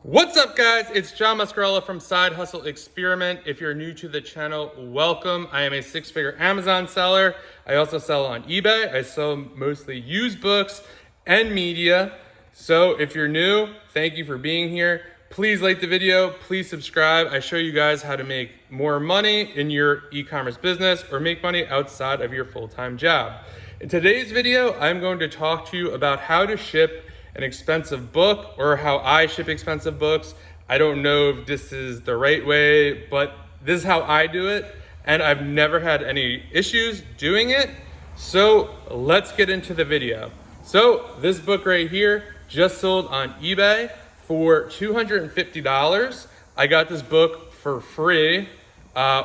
What's up, guys? It's John Muscarello from Side Hustle Experiment. If you're new to the channel, welcome. I am a six-figure Amazon seller. I also sell on eBay. I sell mostly used books and media. So if you're new, thank you for being here. Please like the video, please subscribe. I show you guys how to make more money in your e-commerce business or make money outside of your full-time job. In today's video, I'm going to talk to you about how to ship an expensive book or how I ship expensive books. I don't know if this is the right way, but this is how I do it. And I've never had any issues doing it. So let's get into the video. So this book right here just sold on eBay for $250. I got this book for free,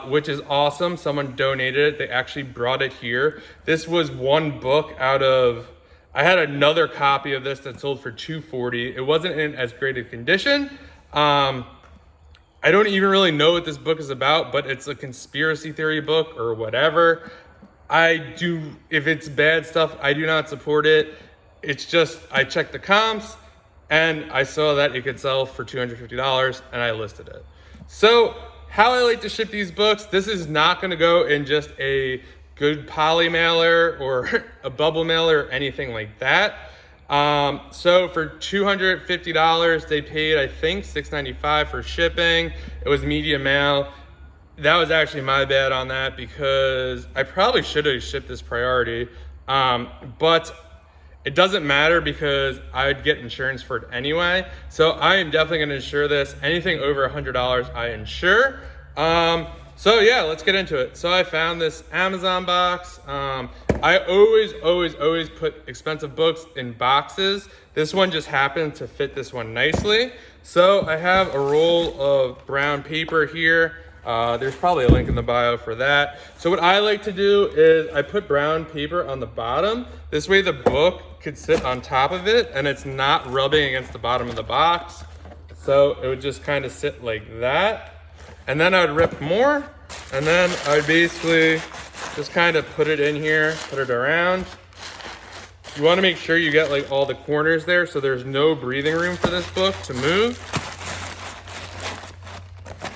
which is awesome. Someone donated it. They actually brought it here. This was one book out of, I had another copy of this that sold for $240. It wasn't in as great a condition. I don't even really know what this book is about, but it's a conspiracy theory book or whatever. If it's bad stuff, I do not support it. It's just, I checked the comps and I saw that it could sell for $250 and I listed it. So how I like to ship these books, this is not gonna go in just a good poly mailer or a bubble mailer or anything like that. So for $250, they paid, I think, $6.95 for shipping. It was media mail. That was actually my bad on that because I probably should have shipped this priority, but it doesn't matter because I would get insurance for it anyway. So I am definitely gonna insure this. Anything over $100, I insure. So yeah, let's get into it. So I found this Amazon box. I always put expensive books in boxes. This one just happened to fit this one nicely. So I have a roll of brown paper here. There's probably a link in the bio for that. So what I like to do is I put brown paper on the bottom. This way the book could sit on top of it and it's not rubbing against the bottom of the box. So it would just kind of sit like that. And then I would rip more, and then I would basically just kind of put it in here, put it around. You want to make sure you get like all the corners there so there's no breathing room for this book to move.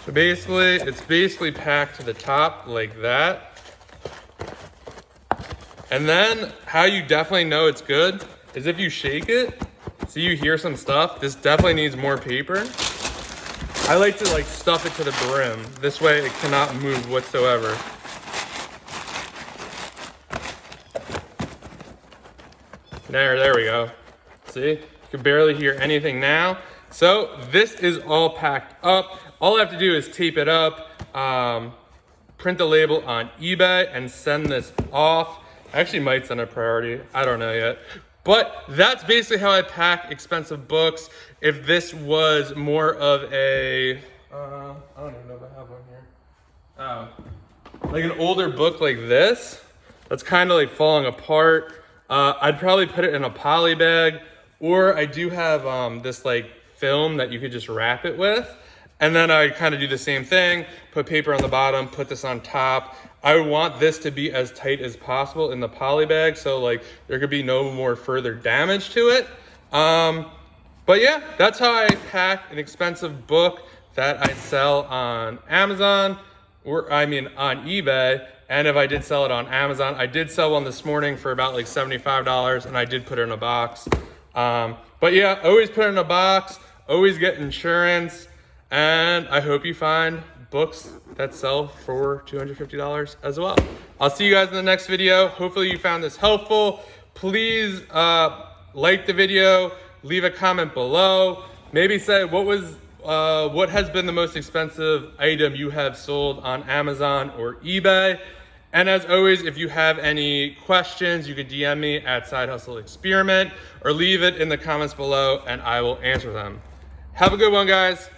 So basically, it's basically packed to the top like that. And then how you definitely know it's good is if you shake it, so you hear some stuff. This definitely needs more paper. I like to like stuff it to the brim. This way it cannot move whatsoever. There we go. See, you can barely hear anything now. So this is all packed up. All I have to do is tape it up, print the label on eBay and send this off. I actually might send a priority. I don't know yet. But that's basically how I pack expensive books. If this was more of a, I don't even know if I have one here. Like an older book like this, that's kind of like falling apart. I'd probably put it in a poly bag, or I do have this like film that you could just wrap it with. And then I kind of do the same thing, put paper on the bottom, put this on top. I want this to be as tight as possible in the poly bag so like there could be no more further damage to it. But yeah, that's how I pack an expensive book that I sell on Amazon, or I mean on eBay. And if I did sell it on Amazon, I did sell one this morning for about like $75 and I did put it in a box. But yeah, always put it in a box, always get insurance. And I hope you find books that sell for $250 as well. I'll see you guys in the next video. Hopefully you found this helpful. Please like the video, leave a comment below. Maybe say what has been the most expensive item you have sold on Amazon or eBay. And as always, if you have any questions, you can DM me at Side Hustle Experiment or leave it in the comments below and I will answer them. Have a good one, guys.